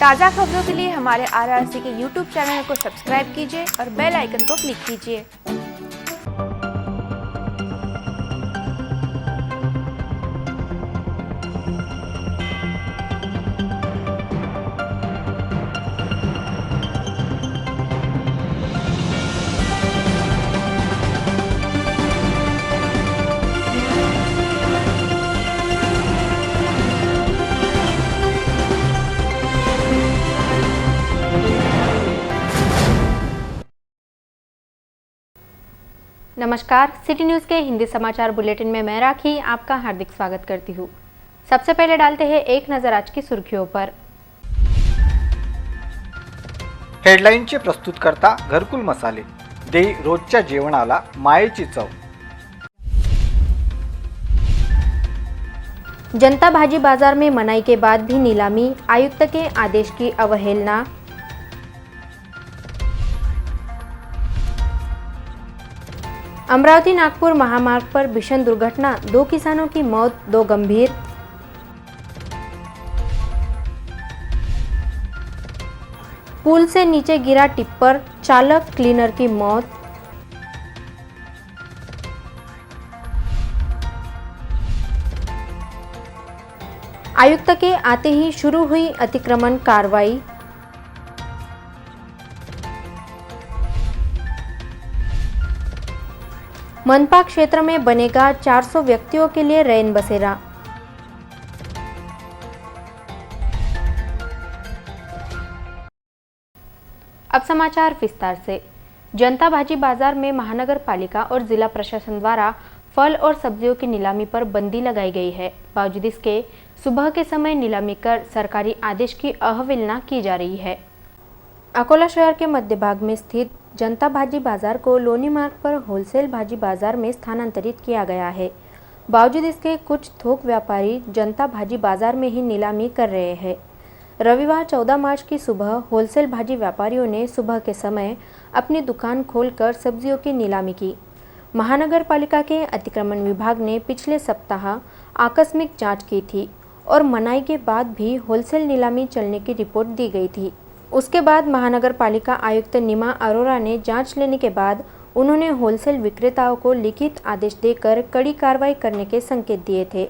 ताज़ा खबरों के लिए हमारे RRC के YouTube चैनल को सब्सक्राइब कीजिए और बेल आइकन को क्लिक कीजिए। नमस्कार, सिटी न्यूज़ के हिंदी समाचार बुलेटिन में मैं राखी आपका हार्दिक स्वागत करती हूँ। सबसे पहले डालते हैं एक नजर आज की सुर्खियों पर। हेडलाईनचे प्रस्तुतकर्ता घरकुल मसाले दे रोजच्या जेवणाला मायेची चव। जनता भाजी बाजार में मनाई के बाद भी नीलामी, आयुक्त के आदेश की अवहेलना। अमरावती नागपुर महामार्ग पर भीषण दुर्घटना, 2 किसानों की मौत, 2 गंभीर। पुल से नीचे गिरा टिप्पर, चालक क्लीनर की मौत। आयुक्त के आते ही शुरू हुई अतिक्रमण कार्रवाई। मनपा क्षेत्र में बनेगा 400 व्यक्तियों के लिए रैन बसेरा। अब समाचार विस्तार से। जनता भाजी बाजार में महानगर पालिका और जिला प्रशासन द्वारा फल और सब्जियों की नीलामी पर बंदी लगाई गई है। बावजूद इसके सुबह के समय नीलामी कर सरकारी आदेश की अवहेलना की जा रही है। अकोला शहर के मध्य भाग में स्थित जनता भाजी बाजार को लोनी मार्ग पर होलसेल भाजी बाजार में स्थानांतरित किया गया है। बावजूद इसके कुछ थोक व्यापारी जनता भाजी बाजार में ही नीलामी कर रहे हैं। रविवार 14 मार्च की सुबह होलसेल भाजी व्यापारियों ने सुबह के समय अपनी दुकान खोलकर सब्जियों की नीलामी की। महानगर पालिका के अतिक्रमण विभाग ने पिछले सप्ताह आकस्मिक जांच की थी और मनाई के बाद भी होलसेल नीलामी चलने की रिपोर्ट दी गई थी। उसके बाद महानगर पालिका आयुक्त नीमा अरोरा ने जांच लेने के बाद उन्होंने होलसेल विक्रेताओं को लिखित आदेश देकर कड़ी कार्रवाई करने के संकेत दिए थे।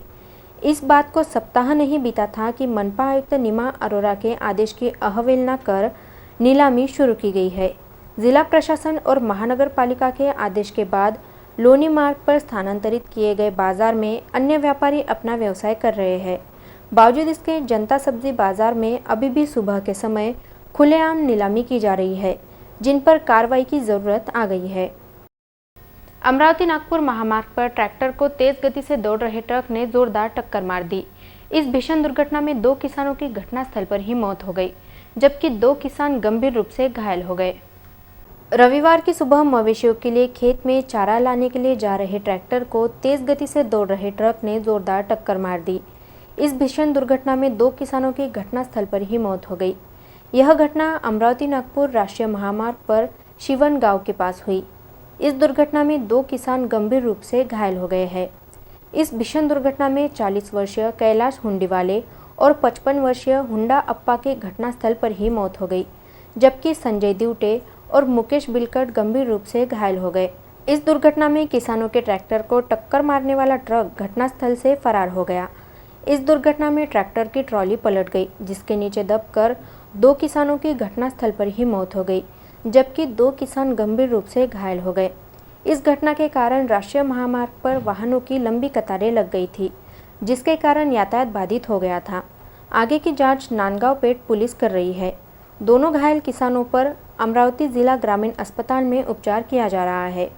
इस बात को सप्ताह नहीं बीता था कि मनपा आयुक्त नीमा अरोरा के आदेश की अवहेलना कर नीलामी शुरू की गई है। जिला प्रशासन और महानगर पालिका के आदेश के बाद लोनी मार्ग पर स्थानांतरित किए गए बाजार में अन्य व्यापारी अपना व्यवसाय कर रहे हैं। बावजूद इसके जनता सब्जी बाजार में अभी भी सुबह के समय खुलेआम नीलामी की जा रही है, जिन पर कार्रवाई की जरूरत आ गई है। अमरावती नागपुर महामार्ग पर ट्रैक्टर को तेज गति से दौड़ रहे ट्रक ने जोरदार टक्कर मार दी। इस भीषण दुर्घटना में 2 किसानों की घटनास्थल पर ही मौत हो गई, जबकि 2 किसान गंभीर रूप से घायल हो गए। रविवार की सुबह मवेशियों के लिए खेत में चारा लाने के लिए जा रहे ट्रैक्टर को तेज गति से दौड़ रहे ट्रक ने जोरदार टक्कर मार दी। इस भीषण दुर्घटना में 2 किसानों की घटनास्थल पर ही मौत हो गई। यह घटना अमरावती नागपुर राष्ट्रीय महामार्ग पर शिवन गांव के पास हुई। इस दुर्घटना में 2 किसान गंभीर रूप से घायल हो गए हैं। इस भीषण दुर्घटना में 40 वर्षीय कैलाश हुंडीवाले और 55 वर्षीय हुंडा अप्पा के घटनास्थल पर ही मौत हो गई, जबकि संजय दिवटे और मुकेश बिलकट गंभीर रूप से घायल हो गए। इस दुर्घटना में किसानों के ट्रैक्टर को टक्कर मारने वाला ट्रक घटनास्थल से फरार हो गया। इस दुर्घटना में ट्रैक्टर की ट्रॉली पलट गई, जिसके नीचे दबकर 2 किसानों की घटनास्थल पर ही मौत हो गई, जबकि 2 किसान गंभीर रूप से घायल हो गए। इस घटना के कारण राष्ट्रीय महामार्ग पर वाहनों की लंबी कतारें लग गई थी, जिसके कारण यातायात बाधित हो गया था। आगे की जांच नांदगांव पेट पुलिस कर रही है। दोनों घायल किसानों पर अमरावती जिला ग्रामीण अस्पताल में उपचार किया जा रहा है।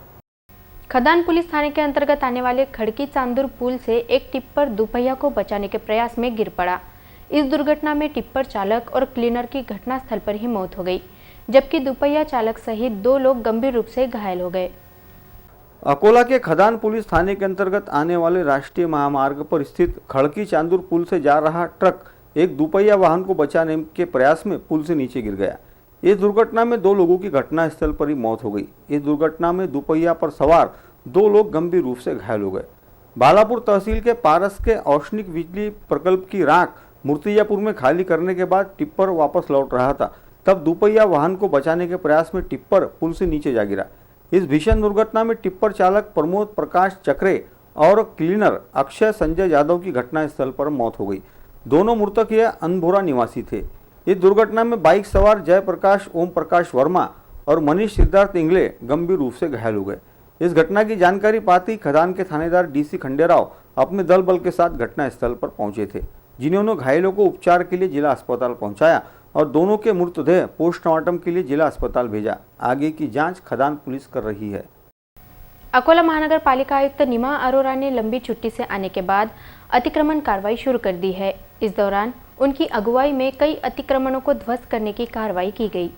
खदान पुलिस थाने के अंतर्गत आने वाले खड़की चांदूर पुल से एक टिप्पर दुपहिया को बचाने के प्रयास में गिर पड़ा। इस दुर्घटना में टिप्पर चालक और क्लीनर की घटनास्थल पर ही मौत हो गई, जबकि दुपहिया चालक सहित 2 लोग गंभीर रूप से घायल हो गए। अकोला के खदान पुलिस थाने के अंतर्गत आने वाले राष्ट्रीय महामार्ग पर स्थित खड़की चांदूर पुल से जा रहा ट्रक एक दुपहिया वाहन को बचाने के प्रयास में पुल से नीचे गिर गया। इस दुर्घटना में 2 लोगों की घटनास्थल पर ही मौत हो गई। इस दुर्घटना में दुपहिया पर सवार 2 लोग गंभीर रूप से घायल हो गए। बालापुर तहसील के पारस के औष्णिक बिजली प्रकल्प की राख मूर्तिजापुर में खाली करने के बाद टिप्पर वापस लौट रहा था, तब दुपहिया वाहन को बचाने के प्रयास में टिप्पर पुल से नीचे जा गिरा। इस भीषण दुर्घटना में टिप्पर चालक प्रमोद प्रकाश चक्रे और क्लीनर अक्षय संजय यादव की घटनास्थल पर मौत हो गई। दोनों मृतक यह अनभोरा निवासी थे। इस दुर्घटना में बाइक सवार जयप्रकाश ओम प्रकाश वर्मा और मनीष सिद्धार्थ इंगले गंभीर रूप से घायल हो गए। इस घटना की जानकारी पाते ही खदान के थानेदार डीसी खंडेराव अपने दल बल के साथ घटनास्थल पर पहुंचे थे, जिन्होंने घायलों को उपचार के लिए जिला अस्पताल पहुंचाया और दोनों के मृतदेह पोस्टमार्टम के लिए जिला अस्पताल भेजा। आगे की जांच खदान पुलिस कर रही है। अकोला महानगर पालिका आयुक्त नीमा अरोरा ने लंबी छुट्टी से आने के बाद अतिक्रमण कार्रवाई शुरू कर दी है। इस दौरान उनकी अगुवाई में कई अतिक्रमणों को ध्वस्त करने की कार्रवाई की गई।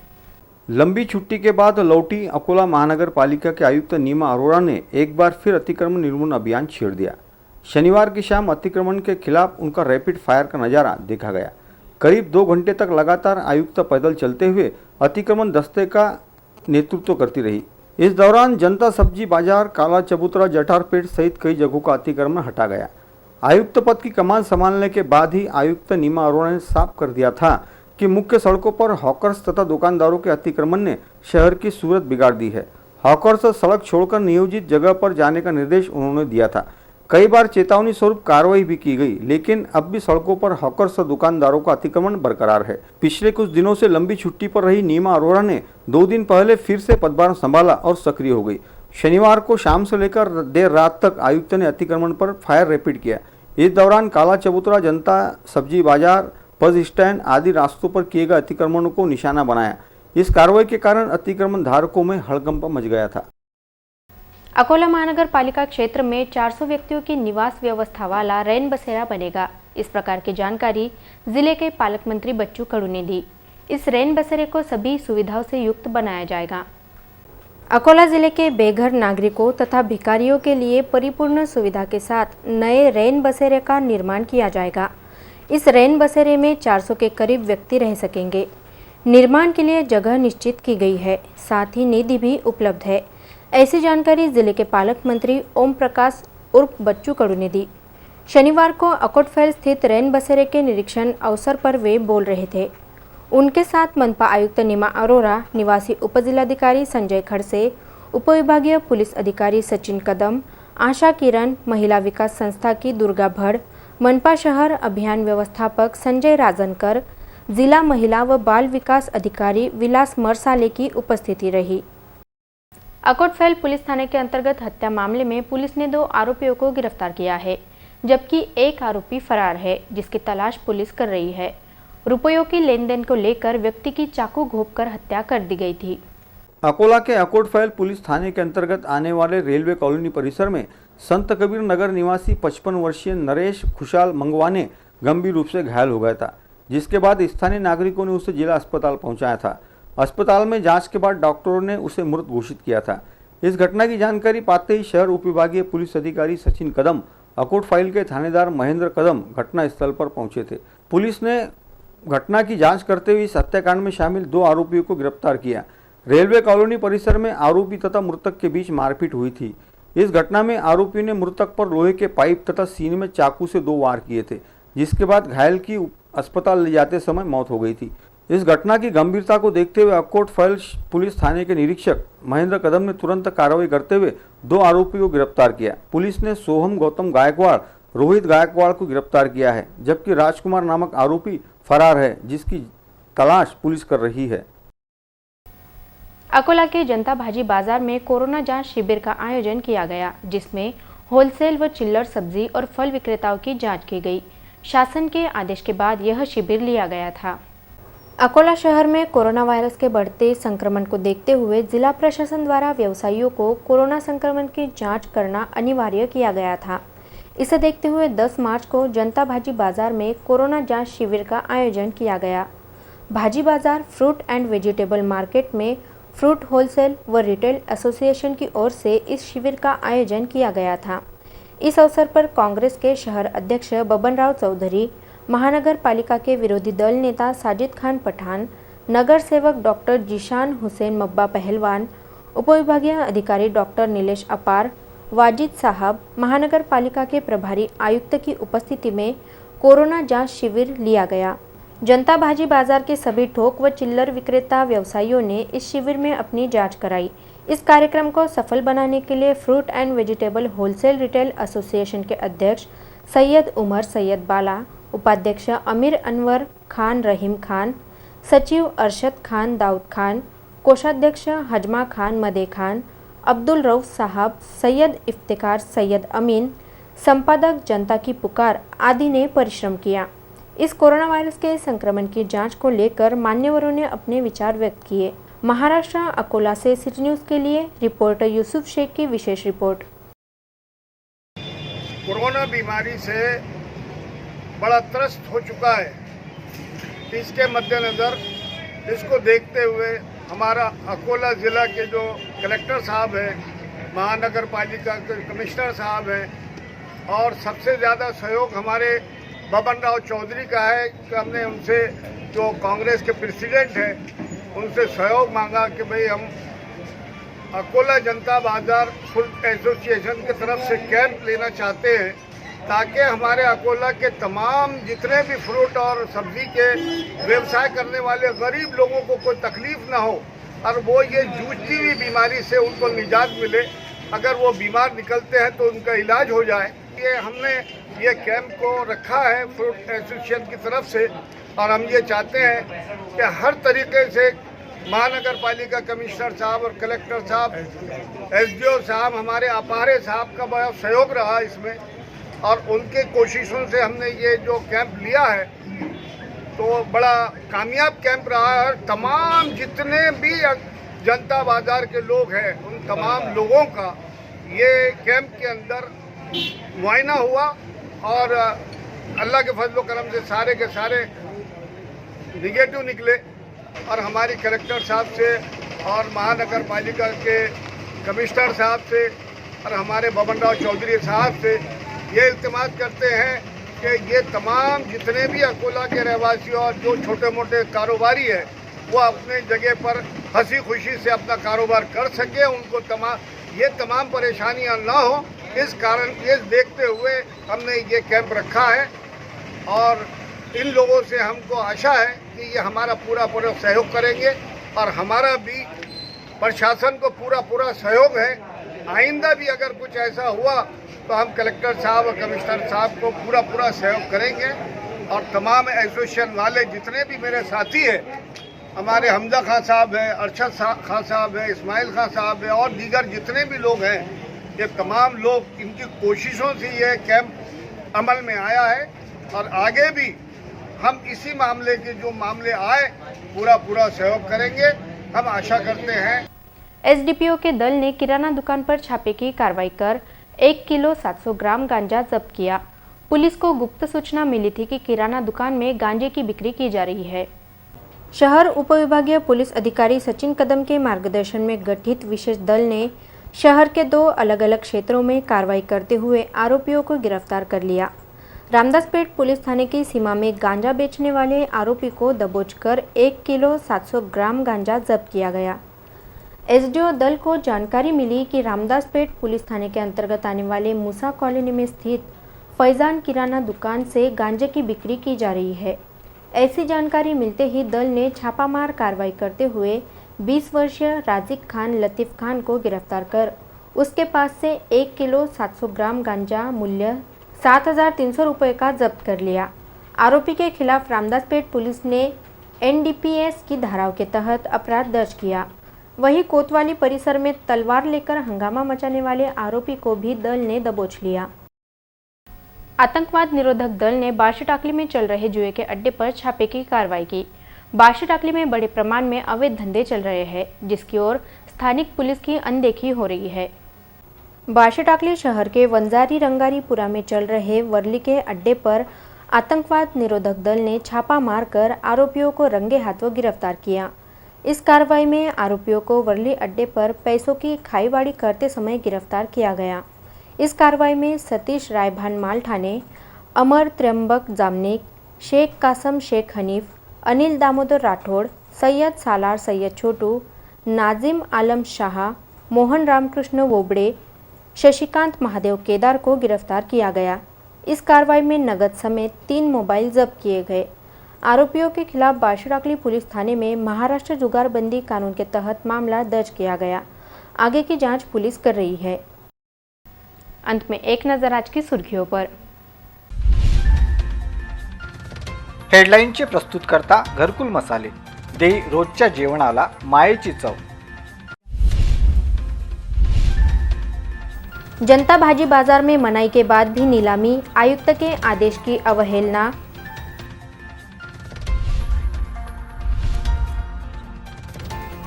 लंबी छुट्टी के बाद लौटी अकोला महानगर पालिका के आयुक्त नीमा अरोरा ने एक बार फिर अतिक्रमण निर्मूलन अभियान छेड़ दिया। शनिवार की शाम अतिक्रमण के खिलाफ उनका रैपिड फायर का नज़ारा देखा गया। करीब 2 घंटे तक लगातार आयुक्त पैदल चलते हुए अतिक्रमण दस्ते का नेतृत्व करती रही। इस दौरान जनता सब्जी बाजार, काला चबूतरा, जटारपेट सहित कई जगहों का अतिक्रमण हटा गया। आयुक्त पद की कमान संभालने के बाद ही आयुक्त नीमा अरोरा ने साफ कर दिया था कि मुख्य सड़कों पर हॉकर्स तथा दुकानदारों के अतिक्रमण ने शहर की सूरत बिगाड़ दी है। हॉकर्स सड़क छोड़कर नियोजित जगह पर जाने का निर्देश उन्होंने दिया था। कई बार चेतावनी स्वरूप कार्रवाई भी की गई, लेकिन अब भी सड़कों पर हॉकर्स और दुकानदारों का अतिक्रमण बरकरार है। पिछले कुछ दिनों से लंबी छुट्टी पर रही नीमा अरोरा ने 2 दिन पहले फिर से पदभार संभाला और सक्रिय हो गई। शनिवार को शाम से लेकर देर रात तक आयुक्त ने अतिक्रमण पर फायर रैपिड किया। इस दौरान काला चबूतरा, जनता सब्जी बाजार, बस स्टैंड आदि रास्तों पर किए गए अतिक्रमणों को निशाना बनाया। इस कार्रवाई के कारण अतिक्रमण धारकों में हड़कंप मच गया था। अकोला महानगर पालिका क्षेत्र में 400 व्यक्तियों की निवास व्यवस्था वाला रैन बसेरा बनेगा। इस प्रकार की जानकारी जिले के पालक मंत्री बच्चू कडू ने दी। इस रैन बसेरे को सभी सुविधाओं से युक्त बनाया जाएगा। अकोला जिले के बेघर नागरिकों तथा भिखारियों के लिए परिपूर्ण सुविधा के साथ नए रैन बसेरे का निर्माण किया जाएगा। इस रैन बसेरे में 400 के करीब व्यक्ति रह सकेंगे। निर्माण के लिए जगह निश्चित की गई है, साथ ही निधि भी उपलब्ध है। ऐसी जानकारी जिले के पालक मंत्री ओम प्रकाश उर्फ बच्चू कडू ने दी। शनिवार को अकोटफैल स्थित रैन बसेरे के निरीक्षण अवसर पर वे बोल रहे थे। उनके साथ मनपा आयुक्त नीमा अरोरा, निवासी उपजिलाधिकारी संजय खड़से, उपविभागीय पुलिस अधिकारी सचिन कदम, आशा किरण, महिला विकास संस्था की दुर्गा भड़, मनपा शहर अभियान व्यवस्थापक संजय राजनकर, जिला महिला व बाल विकास अधिकारी विलास मरसाले की उपस्थिति रही। अकोटफैल पुलिस थाने के अंतर्गत हत्या मामले में पुलिस ने 2 आरोपियों को गिरफ्तार किया है, जबकि एक आरोपी फरार है, जिसकी तलाश पुलिस कर रही है। रुपयों की लेन देन को लेकर व्यक्ति की चाकू घोंपकर हत्या कर दी गई थी। अकोला के अकोटफैल पुलिस थाने के अंतर्गत आने वाले रेलवे कॉलोनी परिसर में संत कबीर नगर निवासी 55 वर्षीय नरेश खुशाल मंगवाने गंभीर रूप से घायल हो गया था, जिसके बाद स्थानीय नागरिकों ने उसे जिला अस्पताल पहुंचाया था। अस्पताल में जांच के बाद डॉक्टरों ने उसे मृत घोषित किया था। इस घटना की जानकारी पाते ही शहर उपविभागीय पुलिस अधिकारी सचिन कदम, अकोटफैल के थानेदार महेंद्र कदम घटनास्थल पर पहुंचे थे। पुलिस ने घटना की जांच करते हुए इस हत्याकांड में शामिल 2 आरोपियों को गिरफ्तार किया। रेलवे कॉलोनी परिसर में आरोपी तथा मृतक के बीच मारपीट हुई थी। इस घटना में आरोपियों ने मृतक पर लोहे के पाइप तथा सीने में चाकू से 2 वार किए थे, जिसके बाद घायल की अस्पताल ले जाते समय मौत हो गई थी। इस घटना की गंभीरता को देखते हुए अकोटफैल पुलिस थाने के निरीक्षक महेंद्र कदम ने तुरंत कार्रवाई करते हुए 2 आरोपियों को गिरफ्तार किया। पुलिस ने सोहम गौतम गायकवाड़, रोहित गायकवाड़ को गिरफ्तार किया है, जबकि राजकुमार नामक आरोपी फरार है, जिसकी तलाश पुलिस कर रही है। अकोला के जनता भाजी बाजार में कोरोना जांच शिविर का आयोजन किया गया, जिसमें होलसेल व चिल्लर सब्जी और फल विक्रेताओं की जांच की गई। शासन के आदेश के बाद यह शिविर लिया गया था। अकोला शहर में कोरोना वायरस के बढ़ते संक्रमण को देखते हुए जिला प्रशासन द्वारा व्यवसायियों को कोरोना संक्रमण की जांच करना अनिवार्य किया गया था। इसे देखते हुए 10 मार्च को जनता भाजी बाजार में कोरोना जांच शिविर का आयोजन किया गया। भाजी बाजार फ्रूट एंड वेजिटेबल मार्केट में फ्रूट होलसेल व रिटेल एसोसिएशन की ओर से इस शिविर का आयोजन किया गया था। इस अवसर पर कांग्रेस के शहर अध्यक्ष बबनराव चौधरी, महानगर पालिका के विरोधी दल नेता साजिद खान पठान, नगर सेवक डॉक्टर जीशान हुसैन मब्बा पहलवान, उपविभागीय अधिकारी डॉक्टर नीलेश अपार, वाजिद साहब, महानगर पालिका के प्रभारी आयुक्त की उपस्थिति में कोरोना जांच शिविर लिया गया। जनता भाजी बाजार के सभी थोक व चिल्लर विक्रेता व्यवसायियों ने इस शिविर में अपनी जांच कराई। इस कार्यक्रम को सफल बनाने के लिए fruit and vegetable wholesale retail association के अध्यक्ष सैयद उमर सैयद बाला, उपाध्यक्ष अमीर अनवर खान रहीम खान, सचिव अरशद खान दाऊद खान, कोषाध्यक्ष हजमा खान मदे खान, अब्दुल रऊफ साहब, सैयद इफ्तिकार सैयद अमीन, संपादक जनता की पुकार आदि ने परिश्रम किया। इस कोरोना वायरस के संक्रमण की जांच को लेकर मान्यवरों ने अपने विचार व्यक्त किए। महाराष्ट्र अकोला से सिटी न्यूज़ के लिए रिपोर्टर यूसुफ शेख की विशेष रिपोर्ट। कोरोना बीमारी से बड़ा त्रस्त हो चुका है। इसके मद्देनज़र इसको देखते हुए हमारा अकोला ज़िला के जो कलेक्टर साहब हैं, महानगर पालिका के कमिश्नर साहब हैं, और सबसे ज़्यादा सहयोग हमारे बबन राव चौधरी का है कि हमने उनसे, जो कांग्रेस के प्रेसिडेंट हैं, उनसे सहयोग मांगा कि भाई हम अकोला जनता बाजार फूड एसोसिएशन की तरफ से कैंप लेना चाहते हैं ताकि हमारे अकोला के तमाम जितने भी फ्रूट और सब्जी के व्यवसाय करने वाले गरीब लोगों को कोई तकलीफ ना हो और वो ये जूझती हुई बीमारी से उनको निजात मिले। अगर वो बीमार निकलते हैं तो उनका इलाज हो जाए। ये हमने ये कैंप को रखा है फ्रूट एसोसिएशन की तरफ से, और हम ये चाहते हैं कि हर तरीके से महानगर पालिका कमिश्नर साहब और कलेक्टर साहब, एसडीओ साहब, हमारे अपारे साहब का बड़ा सहयोग रहा इसमें, और उनके कोशिशों से हमने ये जो कैंप लिया है तो बड़ा कामयाब कैंप रहा है। तमाम जितने भी जनता बाजार के लोग हैं उन तमाम लोगों का ये कैंप के अंदर मुआयना हुआ, और अल्लाह के फजल करम से सारे के सारे निगेटिव निकले। और हमारी कलेक्टर साहब से और महानगर पालिका के कमिश्नर साहब से और हमारे बबन राव चौधरी साहब से ये इल्तिमास करते हैं कि ये तमाम जितने भी अकोला के रहवासी और जो छोटे मोटे कारोबारी हैं वो अपने जगह पर हंसी खुशी से अपना कारोबार कर सके, उनको तमाम परेशानियां ना हो। इस कारण ये देखते हुए हमने ये कैंप रखा है, और इन लोगों से हमको आशा है कि ये हमारा पूरा सहयोग करेंगे, और हमारा भी प्रशासन को पूरा सहयोग है। आइंदा भी अगर कुछ ऐसा हुआ तो हम कलेक्टर साहब और कमिश्नर साहब को पूरा सहयोग करेंगे, और तमाम एसोसिएशन वाले जितने भी मेरे साथी हैं, हमारे हमजा खान साहब हैं, अरशद खान साहब हैं, इस्माइल खान साहब हैं, और दीगर जितने भी लोग हैं, ये तमाम लोग इनकी कोशिशों से ये कैंप अमल में आया है, और आगे भी हम इसी मामले के जो मामले आए पूरा सहयोग करेंगे, हम आशा करते हैं। एसडीपीओ के दल ने किराना दुकान पर छापे की कार्रवाई कर 1 किलो 700 ग्राम गांजा जब्त किया। पुलिस को गुप्त सूचना मिली थी कि किराना दुकान में गांजे की बिक्री की जा रही है। शहर उपविभागीय पुलिस अधिकारी सचिन कदम के मार्गदर्शन में गठित विशेष दल ने शहर के 2 अलग-अलग क्षेत्रों में कार्रवाई करते हुए आरोपियों को गिरफ्तार कर लिया। रामदासपेट पुलिस थाने की सीमा में गांजा बेचने वाले आरोपी को दबोचकर 1 किलो 700 ग्राम गांजा जब्त किया गया। एसडीओ दल को जानकारी मिली कि रामदासपेट पुलिस थाने के अंतर्गत आने वाले मूसा कॉलोनी में स्थित फैजान किराना दुकान से गांजे की बिक्री की जा रही है। ऐसी जानकारी मिलते ही दल ने छापामार कार्रवाई करते हुए 20 वर्षीय राजिक खान लतीफ़ खान को गिरफ्तार कर उसके पास से 1 किलो 700 ग्राम गांजा मूल्य 7,300 रुपये का जब्त कर लिया। आरोपी के खिलाफ रामदासपेट पुलिस ने एनडीपीएस की धाराओं के तहत अपराध दर्ज किया। वहीं कोतवाली परिसर में तलवार लेकर हंगामा मचाने वाले आरोपी को भी दल ने दबोच लिया। आतंकवाद निरोधक दल ने बार्शी टाकली में चल रहे जुए के अड्डे पर छापे की कार्रवाई की। बार्शी टाकली में बड़े प्रमाण में अवैध धंधे चल रहे हैं, जिसकी ओर स्थानिक पुलिस की अनदेखी हो रही है। बार्शी टाकली शहर के वंजारी रंगारीपुरा में चल रहे वर्ली के अड्डे पर आतंकवाद निरोधक दल ने छापा मारकर आरोपियों को रंगे हाथों गिरफ्तार किया। इस कार्रवाई में आरोपियों को वर्ली अड्डे पर पैसों की खाईबाड़ी करते समय गिरफ्तार किया गया। इस कार्रवाई में सतीश रायभान मालठाने, अमर त्र्यंबक जामनिक, शेख कासम शेख हनीफ, अनिल दामोदर राठौड़, सैयद सालार सैयद छोटू, नाजिम आलम शाह, मोहन रामकृष्ण वोबड़े, शशिकांत महादेव केदार को गिरफ्तार किया गया। इस कार्रवाई में नगद समेत 3 मोबाइल जब्त किए गए। आरोपियों के खिलाफ बाशिराकली पुलिस थाने में महाराष्ट्र जुगारबंदी कानून के तहत मामला दर्ज किया गया। आगे की जांच पुलिस कर रही है। अंत में एक नजर आज की सुर्खियों पर। हेडलाईनचे प्रस्तुतकर्ता घरकुल मसाले देई रोजच्या जेवणाला मायेची चव। जनता भाजी बाजार में मनाई के बाद भी नीलामी, आयुक्त के आदेश की अवहेलना।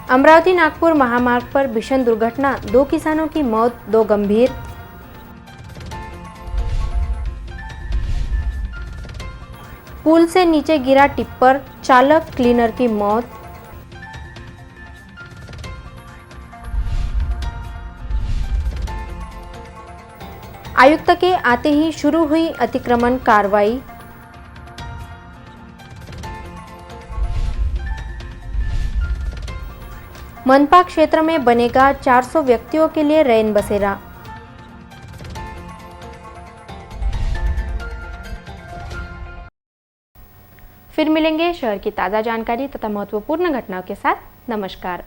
अमरावती नागपुर महामार्ग पर भीषण दुर्घटना, 2 किसानों की मौत, 2 गंभीर। पुल से नीचे गिरा टिप्पर, चालक क्लीनर की मौत। आयुक्त के आते ही शुरू हुई अतिक्रमण कार्रवाई। मनपा क्षेत्र में बनेगा 400 व्यक्तियों के लिए रैन बसेरा। फिर मिलेंगे शहर की ताज़ा जानकारी तथा महत्वपूर्ण घटनाओं के साथ। नमस्कार।